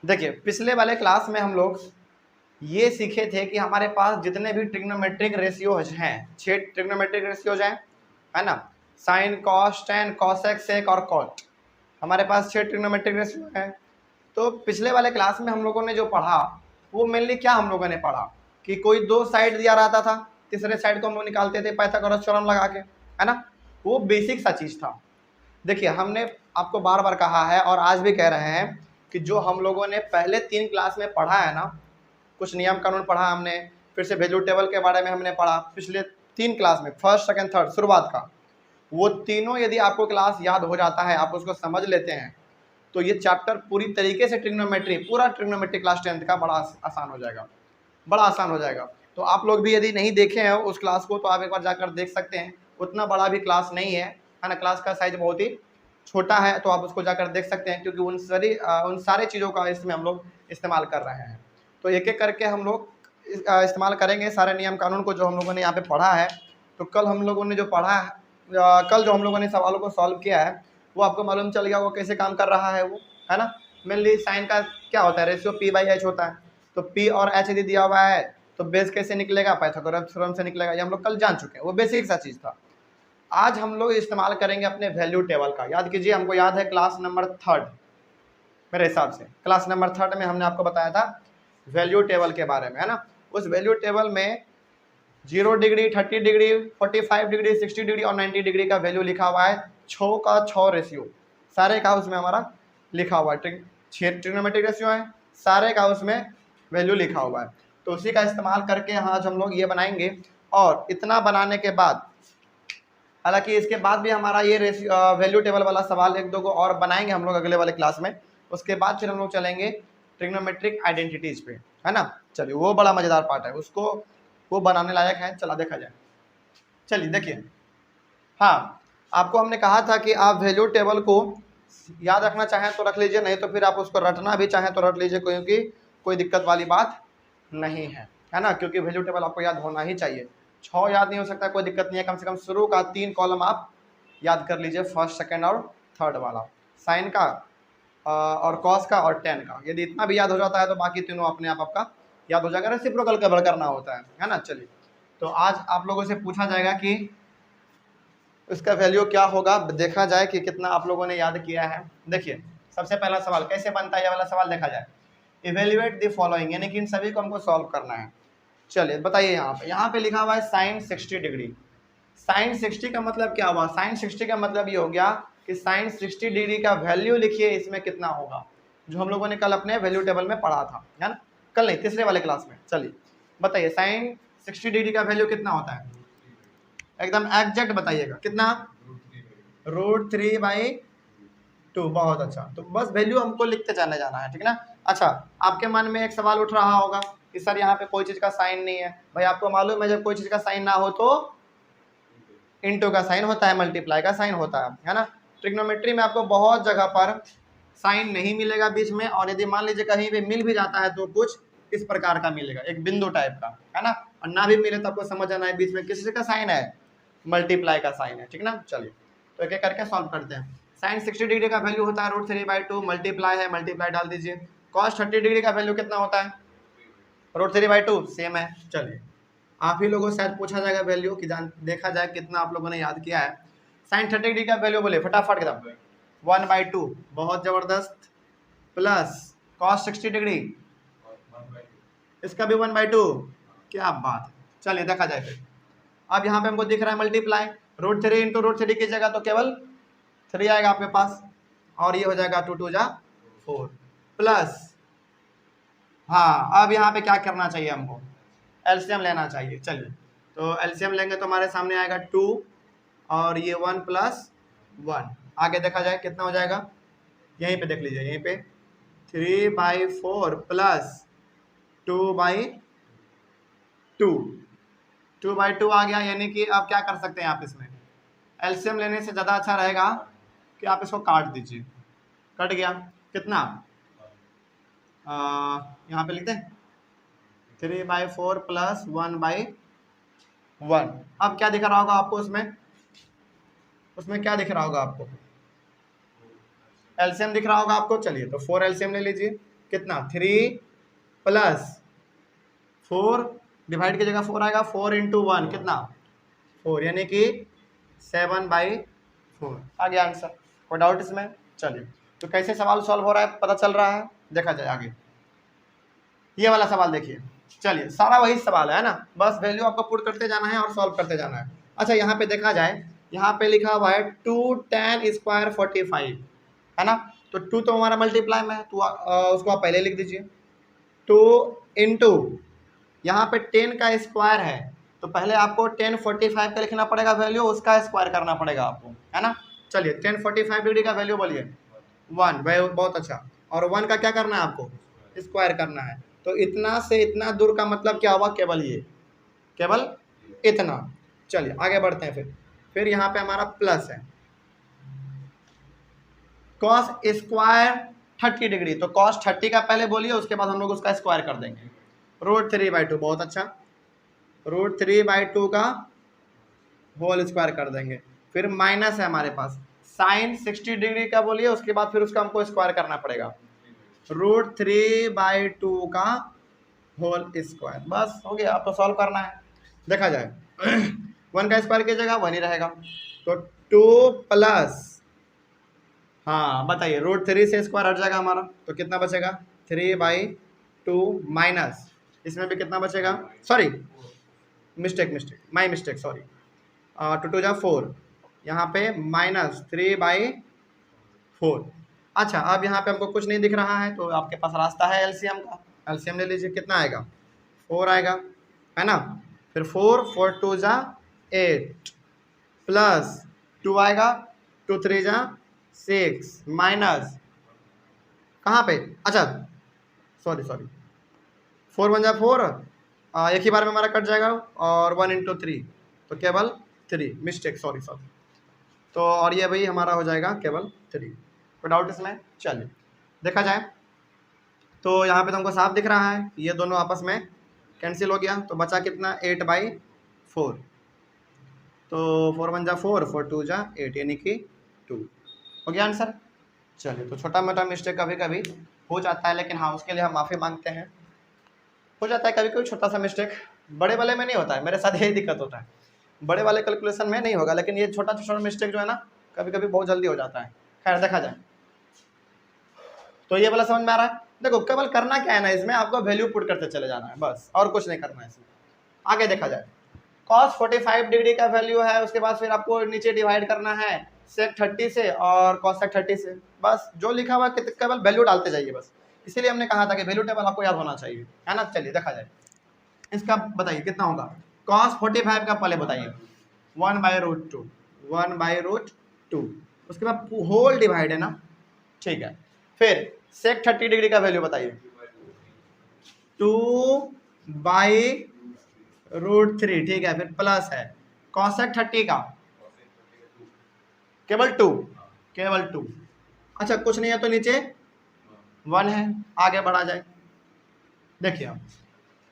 देखिए पिछले वाले क्लास में हम लोग ये सीखे थे कि हमारे पास जितने भी ट्रिग्नोमेट्रिक रेशियोज हैं, 6 ट्रिग्नोमेट्रिक रेशियोज हैं, है ना। साइन, कॉस, टेन, कॉसेक, सेक और कॉट, हमारे पास 6 ट्रिग्नोमेट्रिक रेशियो हैं। तो पिछले वाले क्लास में हम लोगों ने जो पढ़ा वो मेनली क्या हम लोगों ने पढ़ा कि कोई दो साइड दिया रहता था, तीसरे साइड को हम लोग निकालते थे पाइथागोरस थ्योरम लगा के, है ना। वो बेसिक सा चीज़ था। देखिए हमने आपको बार बार कहा है और आज भी कह रहे हैं कि जो हम लोगों ने पहले 3 क्लास में पढ़ा है ना, कुछ नियम कानून पढ़ा हमने, फिर से वैल्यू टेबल के बारे में हमने पढ़ा पिछले 3 क्लास में, फर्स्ट सेकंड थर्ड शुरुआत का, वो तीनों यदि आपको क्लास याद हो जाता है, आप उसको समझ लेते हैं, तो ये चैप्टर पूरी तरीके से ट्रिग्नोमेट्री, पूरा ट्रिग्नोमेट्री क्लास 10th का बड़ा आसान हो जाएगा, बड़ा आसान हो जाएगा। तो आप लोग भी यदि नहीं देखे हैं उस क्लास को तो आप एक बार जाकर देख सकते हैं, उतना बड़ा भी क्लास नहीं है ना, क्लास का साइज बहुत ही छोटा है, तो आप उसको जाकर देख सकते हैं क्योंकि उन सारे चीज़ों का इसमें हम लोग इस्तेमाल कर रहे हैं। तो एक एक करके हम लोग इस्तेमाल करेंगे सारे नियम कानून को जो हम लोगों ने यहाँ पे पढ़ा है। तो कल हम लोगों ने जो पढ़ा है, कल जो हम लोगों ने सवालों को सॉल्व किया है वो आपको मालूम चल गया वो कैसे काम कर रहा है वो, है ना। मेनली साइन का क्या होता है, रेशियो P/H होता है। तो P और H यदि दिया हुआ है तो बेस कैसे निकलेगा, पाइथागोरस थ्योरम से निकलेगा, ये हम लोग कल जान चुके हैं, वो बेसिक सा चीज़ था। आज हम लोग इस्तेमाल करेंगे अपने वैल्यू टेबल का। याद कीजिए, हमको याद है क्लास नंबर 3 मेरे हिसाब से, क्लास नंबर 3 में हमने आपको बताया था वैल्यू टेबल के बारे में, है ना। उस वैल्यू टेबल में 0 डिग्री, 30 डिग्री, 45 डिग्री, 60 डिग्री और 90 डिग्री का वैल्यू लिखा हुआ है। 6 का 6 रेशियो सारे का उसमें हमारा लिखा हुआ है। 6 ट्रिग्नोमेट्रिक रेशियो है, सारे का उसमें वैल्यू लिखा हुआ है। तो उसी का इस्तेमाल करके आज हम लोग ये बनाएंगे। और इतना बनाने के बाद, हालांकि इसके बाद भी हमारा ये वैल्यू टेबल वाला सवाल एक दो को और बनाएंगे हम लोग अगले वाले क्लास में। उसके बाद फिर हम लोग चलेंगे ट्रिग्नोमेट्रिक आइडेंटिटीज पे, है ना। चलिए वो बड़ा मजेदार पार्ट है, उसको वो बनाने लायक है, चला देखा जाए। चलिए देखिए, हाँ आपको हमने कहा था कि आप वैल्यू टेबल को याद रखना चाहें तो रख लीजिए, नहीं तो फिर आप उसको रटना भी चाहें तो रट लीजिए, क्योंकि कोई दिक्कत वाली बात नहीं है ना। क्योंकि वैल्यू टेबल आपको याद होना ही चाहिए। 6 याद नहीं हो सकता, कोई दिक्कत नहीं है, कम से कम शुरू का 3 कॉलम आप याद कर लीजिए, फर्स्ट सेकंड और थर्ड वाला, साइन का और कॉस का और टेन का। यदि इतना भी याद हो जाता है तो बाकी तीनों अपने आप आपका याद हो जाएगा। रेसिप्रोकल कवर करना होता है ना। चलिए, तो आज आप लोगों से पूछा जाएगा कि इसका वैल्यू क्या होगा, देखा जाए कि कितना आप लोगों ने याद किया है। देखिए सबसे पहला सवाल कैसे बनता है, ये वाला सवाल देखा जाए। इवेल्युएट द फॉलोइंग, यानी कि इन सभी को हमको सॉल्व करना है। चलिए बताइए, यहाँ पे लिखा हुआ है साइन 60 डिग्री। साइन 60 का मतलब क्या हुआ, साइन 60 का मतलब ये हो गया कि साइन 60 डिग्री का वैल्यू लिखिए, इसमें कितना होगा, जो हम लोगों ने कल अपने वैल्यू टेबल में पढ़ा था, है ना। कल नहीं, तीसरे वाले क्लास में। चलिए बताइए साइन 60 डिग्री का वैल्यू कितना होता है, एकदम एग्जैक्ट बताइएगा कितना, √3/2। बहुत अच्छा, तो बस वैल्यू हमको लिखते चले जाना है, ठीक ना। अच्छा, आपके मन में एक सवाल उठ रहा होगा कि सर यहाँ पे कोई चीज़ का साइन नहीं है। भाई आपको मालूम है जब कोई चीज़ का साइन ना हो तो इंटू का साइन होता है, मल्टीप्लाई का साइन होता है ना। ट्रिग्नोमेट्री में आपको बहुत जगह पर साइन नहीं मिलेगा बीच में, और यदि मान लीजिए कहीं पे मिल भी जाता है तो कुछ इस प्रकार का मिलेगा, एक बिंदु टाइप का, है ना। और ना भी मिले तो आपको समझ आना है बीच में किस का साइन है, मल्टीप्लाई का साइन है, ठीक ना। चलिए तो एक एक करके सॉल्व करते हैं। साइन 60 डिग्री का वैल्यू होता है √3/2, मल्टीप्लाई है, मल्टीप्लाई डाल दीजिए। कॉस 30 डिग्री का वैल्यू कितना होता है, √3/2, सेम है। चलिए आप ही लोगों से शायद पूछा जाएगा वैल्यू कि देखा जाए कितना आप लोगों ने याद किया है। साइन 30 डिग्री का वैल्यू बोले फटाफट एकदम, 1/2, बहुत जबरदस्त, प्लस कॉस 60 डिग्री, इसका भी 1/2, क्या बात है। चलिए देखा जाए फिर। अब यहाँ पे हमको दिख रहा है मल्टीप्लाई, √3 इंटू √3 की जगह तो केवल 3 आएगा आपके पास, और ये हो जाएगा 2 2 जा 4, प्लस, हाँ अब यहाँ पे क्या करना चाहिए हमको, एलसीएम लेना चाहिए। चलिए तो एलसीएम लेंगे तो हमारे सामने आएगा 2 और ये 1 + 1, आगे देखा जाए कितना हो जाएगा, यहीं पे देख लीजिए, यहीं पे 3/4 प्लस 2/2, 2/2 आ गया। यानी कि आप क्या कर सकते हैं, आप इसमें एलसीएम लेने से ज़्यादा अच्छा रहेगा कि आप इसको काट दीजिए। कट गया कितना, यहाँ पे लिखते हैं 3/4 प्लस 1/1। अब क्या दिख रहा होगा आपको, उसमें क्या दिख रहा होगा आपको, एलसीएम दिख रहा होगा आपको। चलिए तो 4 एलसीएम ले लीजिए, कितना 3 प्लस 4 डिवाइड की जगह 4 आएगा, 4 इंटू 1 कितना 4, यानी कि 7/4 आ गया आंसर। कोई डाउट इसमें? चलिए, तो कैसे सवाल सॉल्व हो रहा है पता चल रहा है, देखा जाए आगे। ये वाला सवाल देखिए, चलिए सारा वही सवाल है ना, बस वैल्यू आपको पुट करते जाना है और सॉल्व करते जाना है। अच्छा, यहाँ पे देखा जाए, यहाँ पे लिखा हुआ है 2 tan स्क्वायर 45 है ना, तो 2 तो हमारा मल्टीप्लाई में है, तो उसको आप पहले लिख दीजिए। 2 इंटू यहाँ पे 10 का स्क्वायर है, तो पहले आपको 10 45 का लिखना पड़ेगा वैल्यू, उसका स्क्वायर करना पड़ेगा आपको, है ना। चलिए 10 45 डिग्री का वैल्यू बोलिए 1, बहुत अच्छा। और 1 का क्या करना है आपको, स्क्वायर करना है। तो इतना से इतना दूर का मतलब क्या हुआ, केवल ये, केवल इतना। चलिए आगे बढ़ते हैं। फिर यहाँ पे हमारा प्लस है कॉस स्क्वायर 30 डिग्री, तो कॉस 30 का पहले बोलिए, उसके बाद हम लोग उसका स्क्वायर कर देंगे। √3/2, बहुत अच्छा, √3/2 का होल स्क्वायर कर देंगे। फिर माइनस है हमारे पास साइन 60 डिग्री का बोलिए, उसके बाद फिर उसका हमको स्क्वायर करना पड़ेगा, √3/2 का होल स्क्वायर। बस हो गया, आपको सॉल्व करना है। देखा जाए 1 का स्क्वायर की जगह 1 ही रहेगा, तो 2 प्लस, हाँ बताइए, √3 से स्क्वायर हट जाएगा हमारा, तो कितना बचेगा 3/2 माइनस, इसमें भी कितना बचेगा, सॉरी माई मिस्टेक सॉरी, 2 2 जा 4, यहाँ पे माइनस 3/4। अच्छा, अब यहाँ पे हमको कुछ नहीं दिख रहा है, तो आपके पास रास्ता है एलसीएम का, एलसीएम ले लीजिए, कितना आएगा 4 आएगा, है ना। फिर 4 2 जा 8 प्लस 2 आएगा, 2 3 जा 6 माइनस, कहाँ पे, अच्छा सॉरी 4 1 जा 4, एक ही बार में हमारा कट जाएगा, और 1 इंटू 3, तो केवल 3, मिस्टेक सॉरी। तो और ये भाई हमारा हो जाएगा केवल 3। कोई डाउट इसमें? चलिए देखा जाए, तो यहाँ पे तो हमको साफ दिख रहा है, ये दोनों आपस में कैंसिल हो गया, तो बचा कितना 8/4, तो 4 1 जा 4, 4 2 जा 8, यानी कि 2 हो गया आंसर। चलिए, तो छोटा मोटा मिस्टेक कभी कभी हो जाता है, लेकिन हाँ उसके लिए हम माफ़ी मांगते हैं, हो जाता है कभी कोई छोटा सा मिस्टेक, बड़े वाले में नहीं होता है, मेरे साथ यही दिक्कत होता है, बड़े वाले कैलकुलेशन में नहीं होगा, लेकिन ये छोटा छोटा मिस्टेक जो है ना, कभी कभी बहुत जल्दी हो जाता है। खैर देखा जाए, तो ये वाला समझ में आ रहा है। देखो केवल करना क्या है ना, इसमें आपको वैल्यू पुट करते चले जाना है बस, और कुछ नहीं करना है इसमें। आगे देखा जाए, cos 45 डिग्री का वैल्यू है, उसके बाद फिर आपको नीचे डिवाइड करना है sec 30 से और cosec 30 से, बस जो लिखा हुआ है केवल वैल्यू डालते जाइए बस, इसीलिए हमने कहा था कि वैल्यू टेबल आपको याद होना चाहिए, है ना। चलिए देखा जाए, इसका बताइए कितना होगा, cos 45 का पहले बताइए 1/√2, 1/√2, उसके बाद होल डिवाइड है ना, ठीक है। फिर sec 30 डिग्री का वैल्यू बताइए 2/√3, ठीक है। फिर प्लस है cosec 30 का केवल 2। अच्छा कुछ नहीं है तो नीचे 1 है, आगे बढ़ा जाए। देखिए आप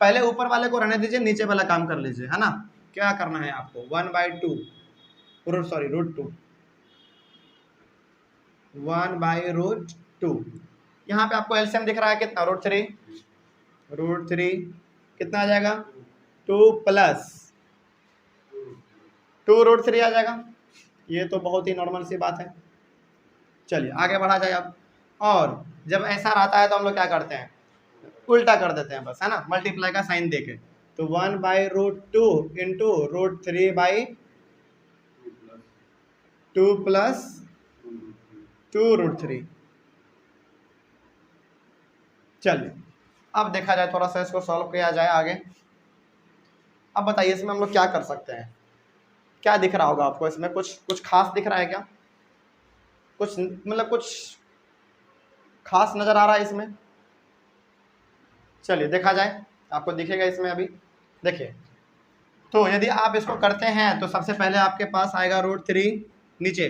पहले ऊपर वाले को रहने दीजिए, नीचे वाला काम कर लीजिए, है ना। क्या करना है आपको, 1/2 √2, 1/√2, यहाँ पे आपको एलसीएम दिख रहा है कितना, √3 कितना आ जाएगा 2 प्लस 2√3 आ जाएगा, ये तो बहुत ही नॉर्मल सी बात है। चलिए आगे बढ़ा जाए अब, और जब ऐसा रहता है तो हम लोग क्या करते हैं, उल्टा कर देते हैं बस, है ना, मल्टीप्लाई का साइन देके, तो 1/√2 इंटू √3/2 प्लस 2√3। चलिए अब देखा जाए, थोड़ा सा इसको सॉल्व किया जाए आगे। अब बताइए इसमें हम लोग क्या कर सकते हैं, क्या दिख रहा होगा आपको इसमें, कुछ खास दिख रहा है क्या, कुछ मतलब कुछ खास नजर आ रहा है इसमें? चलिए देखा जाए, आपको दिखेगा इसमें अभी। देखिए, तो यदि आप इसको करते हैं तो सबसे पहले आपके पास आएगा √3 नीचे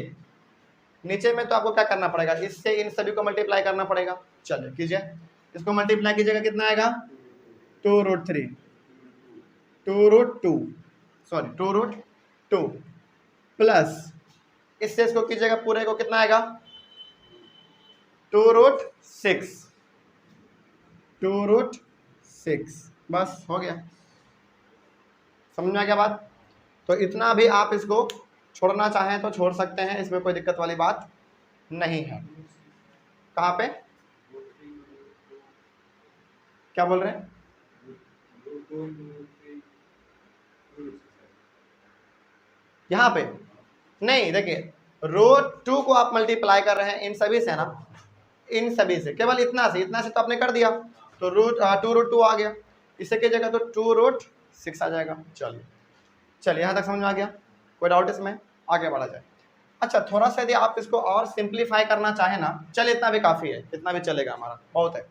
में, तो आपको क्या करना पड़ेगा, इससे इन सभी को मल्टीप्लाई करना पड़ेगा। चलिए कीजिए, इसको मल्टीप्लाई कीजिएगा, कितना आएगा 2√3 2√2 प्लस इससे इसको कीजिएगा पूरे को, कितना आएगा 2√6, 2√6, बस हो गया। समझ में आ गया बात? तो इतना भी आप इसको छोड़ना चाहें तो छोड़ सकते हैं, इसमें कोई दिक्कत वाली बात नहीं है। कहाँ पे क्या बोल रहे हैं? यहाँ पे नहीं, देखिए √2 को आप मल्टीप्लाई कर रहे हैं इन सभी से ना, इन सभी से, केवल इतना से तो आपने कर दिया, तो 2√2 आ गया, इसे की जगह तो 2√6 आ जाएगा। चलिए यहाँ तक समझ में आ गया? कोई डाउट इसमें? आगे बढ़ा जाए। अच्छा, थोड़ा सा यदि आप इसको और सिंप्लीफाई करना चाहें ना, चलिए इतना भी काफ़ी है, इतना भी चलेगा, हमारा बहुत है।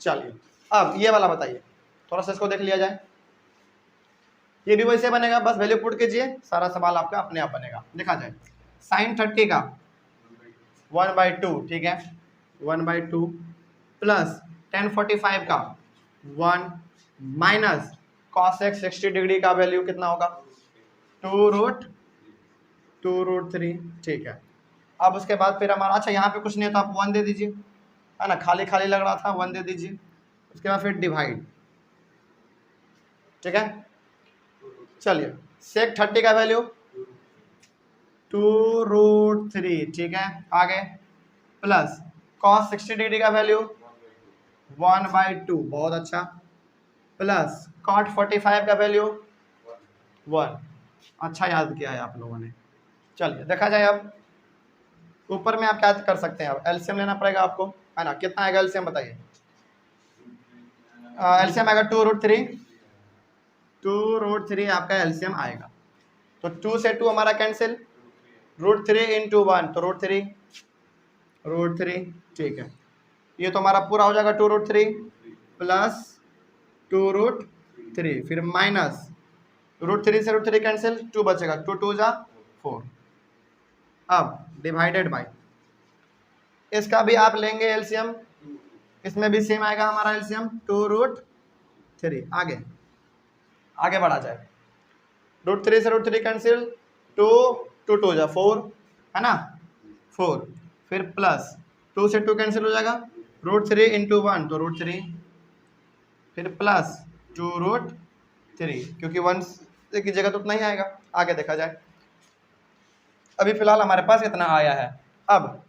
चलिए अब ये वाला बताइए, थोड़ा सा इसको देख लिया जाए। ये भी वैसे बनेगा, बस वैल्यू पुट कीजिए, सारा सवाल आपका अपने आप बनेगा। देखा जाए sin 30 का 1/2, ठीक है, 1/2 प्लस tan 45 का 1 माइनस cos x 60 डिग्री का वैल्यू कितना होगा? 2√3, ठीक है। अब उसके बाद फिर हमारा, अच्छा यहाँ पे कुछ नहीं है तो आप 1 दे दीजिए, है ना, खाली खाली लग रहा था, 1 दे दीजिए। उसके बाद फिर डिवाइड, ठीक है। चलिए sec 30 का वैल्यू 2√3, ठीक है, आगे प्लस cos 60 डिग्री का वैल्यू 1/2, बहुत अच्छा, प्लस cot 45 का वैल्यू 1, अच्छा याद किया है आप लोगों ने। चलिए देखा जाए, अब ऊपर में आप क्या कर सकते हैं, अब एलसीएम लेना पड़ेगा आपको, है ना। कितना आएगा एलसीएम बताइए? एलसीएम आएगा 2√3 आपका एलसीएम आएगा। तो 2 से 2 हमारा कैंसिल, √3 × 1 तो √3, ठीक है। ये तो हमारा पूरा हो जाएगा 2√3 प्लस 2√3, फिर माइनस √3 से √3 कैंसिल, 2 बचेगा, 2 2 जा 4। अब डिवाइडेड बाय, इसका भी आप लेंगे एलसीएम, इसमें भी सेम आएगा हमारा एलसीएम 2√3। आगे बढ़ा जाए, √3 से √3 कैंसिल, 2 2 2 जा 4, है ना, 4, फिर प्लस 2 से 2 कैंसिल हो जाएगा, √3 × 1 तो √3, फिर प्लस 2√3, क्योंकि 1 की जगह तो उतना ही आएगा। आगे देखा जाए, अभी फिलहाल हमारे पास इतना आया है। अब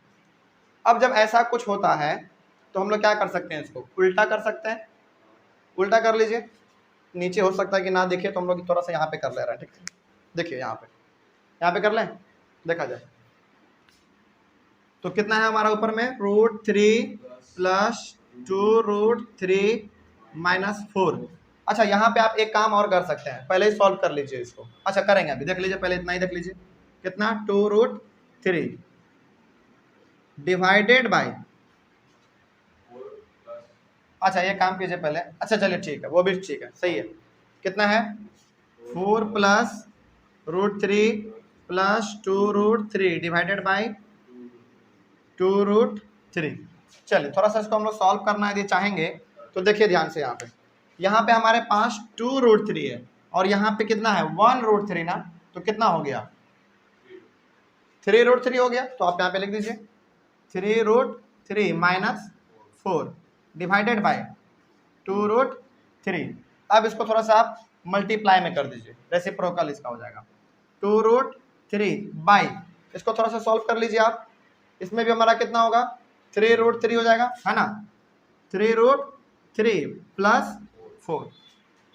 जब ऐसा कुछ होता है तो हम लोग क्या कर सकते हैं, इसको उल्टा कर सकते हैं। उल्टा कर लीजिए, नीचे हो सकता है कि ना दिखे तो हम लोग थोड़ा सा यहाँ पे कर ले रहे हैं, ठीक है। देखिए यहाँ पे कर लें, देखा जाए तो कितना है हमारा ऊपर में, √3 प्लस 2√3 माइनस 4। अच्छा, यहाँ पे आप एक काम और कर सकते हैं, पहले ही सॉल्व कर लीजिए इसको। अच्छा करेंगे, अभी देख लीजिए, पहले इतना ही देख लीजिए, कितना, 2√3 डिवाइडेड बाय, अच्छा ये काम कीजिए पहले, अच्छा चलिए ठीक है, वो भी ठीक है, सही है। कितना है, 4 प्लस √3 प्लस 2√3 डिवाइडेड बाय 2√3। चलिए थोड़ा सा इसको हम लोग सॉल्व करना यदि चाहेंगे तो देखिए ध्यान से, यहाँ पे हमारे पास 2√3 है और यहाँ पे कितना है, 1√3 ना, तो कितना हो गया, 3√3 हो गया। तो आप यहाँ पे लिख दीजिए 3√3 माइनस 4 डिवाइडेड बाय 2√3। अब इसको थोड़ा सा आप मल्टीप्लाई में कर दीजिए, रेसिप्रोकल इसका हो जाएगा 2√3 बाई, इसको थोड़ा सा सॉल्व कर लीजिए आप, इसमें भी हमारा कितना होगा, 3√3 हो जाएगा, है ना, 3√3 प्लस 4,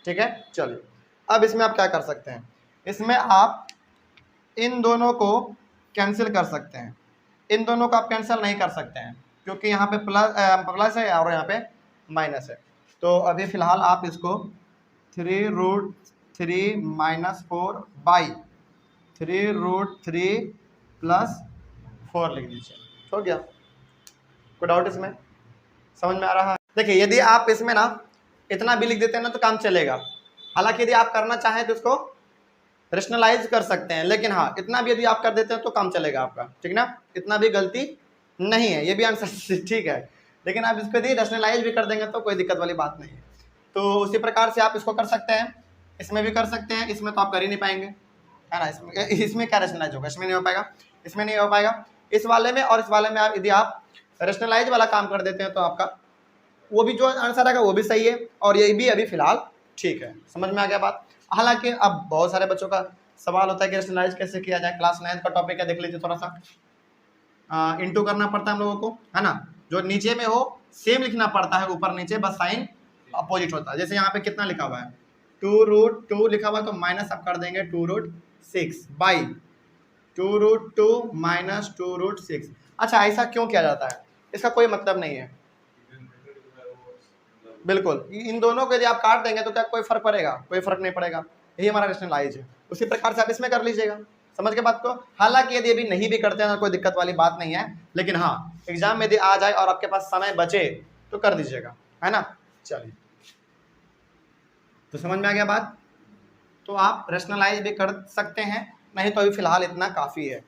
ठीक है। चलिए अब इसमें आप क्या कर सकते हैं, इसमें आप इन दोनों को कैंसिल कर सकते हैं, इन दोनों को आप कैंसिल नहीं कर सकते हैं क्योंकि यहाँ पे प्लस है और यहाँ पे माइनस है। तो अभी फिलहाल आप इसको 3√3 माइनस 4 बाई 3√3 प्लस 4 लिख दीजिए, हो गया। कोई डाउट इसमें, समझ में आ रहा है? देखिए यदि आप इसमें ना इतना भी लिख देते हैं ना तो काम चलेगा, हालांकि यदि आप करना चाहें तो इसको रेशनलाइज कर सकते हैं, लेकिन हाँ इतना भी यदि आप कर देते हैं तो काम चलेगा आपका, ठीक ना, इतना भी गलती नहीं है, ये भी आंसर ठीक है, लेकिन आप इसको यदि रेशनलाइज भी कर देंगे तो कोई दिक्कत वाली बात नहीं है। तो उसी प्रकार से आप इसको कर सकते हैं, इसमें भी कर सकते हैं, इसमें तो आप कर ही नहीं पाएंगे, है ना, इसमें क्या रेशनलाइज होगा, इसमें नहीं हो पाएगा, इसमें नहीं हो पाएगा, इस वाले में और इस वाले में आप यदि आप रेशनलाइज वाला काम कर देते हैं तो आपका वो भी जो आंसर आएगा वो भी सही है और ये भी अभी फिलहाल ठीक है। समझ में आ गया बात। हालांकि अब बहुत सारे बच्चों का सवाल होता है कि रैशनलाइज कैसे किया जाए। क्लास 9 का टॉपिक है, देख लीजिए थोड़ा सा। इंटू करना पड़ता है हम लोगों को, है ना। जो नीचे में हो सेम लिखना पड़ता है, ऊपर नीचे बस साइन अपोजिट होता है। जैसे यहाँ पे कितना लिखा हुआ है 2√2 लिखा हुआ है, तो माइनस आप कर देंगे 2√6 बाई 2√2 माइनस 2√6। अच्छा, ऐसा क्यों किया जाता है, इसका कोई मतलब नहीं है। बिल्कुल, इन दोनों को यदि आप काट देंगे तो क्या कोई फर्क पड़ेगा, कोई फर्क नहीं पड़ेगा। यही हमारा रैशनलाइज है। उसी प्रकार से आप इसमें कर लीजिएगा। समझ के बात को। हालांकि यदि अभी नहीं भी करते हैं तो कोई दिक्कत वाली बात नहीं है, लेकिन हाँ एग्जाम में यदि आ जाए और आपके पास समय बचे तो कर दीजिएगा, है ना। चलिए, तो समझ में आ गया बात। तो आप रैशनलाइज भी कर सकते हैं, नहीं तो अभी फिलहाल इतना काफ़ी है।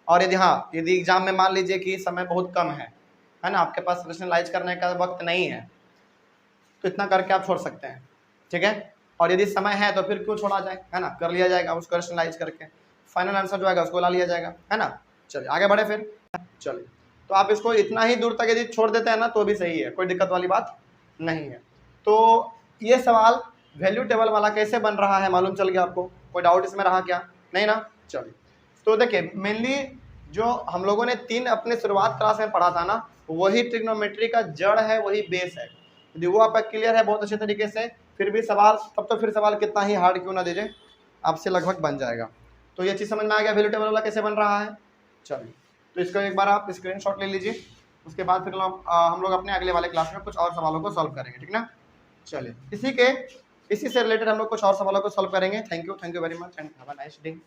और यदि हाँ यदि एग्जाम में मान लीजिए कि समय बहुत कम है ना, आपके पास रैशनलाइज करने का वक्त नहीं है, तो इतना करके आप छोड़ सकते हैं, ठीक है। और यदि समय है तो फिर क्यों छोड़ा जाए, है ना, कर लिया जाएगा उसको रैशनलाइज करके। फाइनल आंसर जो आएगा उसको ला लिया जाएगा, है ना। चलिए आगे बढ़े फिर। चलिए, तो आप इसको इतना ही दूर तक यदि छोड़ देते हैं ना तो भी सही है, कोई दिक्कत वाली बात नहीं है। तो ये सवाल वैल्यू टेबल वाला कैसे बन रहा है मालूम चल गया आपको, कोई डाउट इसमें रहा क्या, नहीं ना। चलिए, तो देखिए मेनली जो हम लोगों ने 3 अपने शुरुआत क्लास में पढ़ा था ना, वही ट्रिग्नोमेट्री का जड़ है, वही बेस है। यदि वो आपका क्लियर है बहुत अच्छे तरीके से, फिर भी सवाल तब तो फिर सवाल कितना ही हार्ड क्यों ना दीजिए, आपसे लगभग बन जाएगा। तो ये चीज़ समझ में आ गया वैल्यू टेबल वाला कैसे बन रहा है। चलिए, तो इसका एक बार आप स्क्रीनशॉट ले लीजिए, उसके बाद फिर हम लोग अपने अगले वाले क्लास में कुछ और सवालों को सॉल्व करेंगे, ठीक ना। चलिए, इसी से रिलेटेड हम लोग कुछ और सवालों को सॉल्व करेंगे। Thank you very much and have a nice day.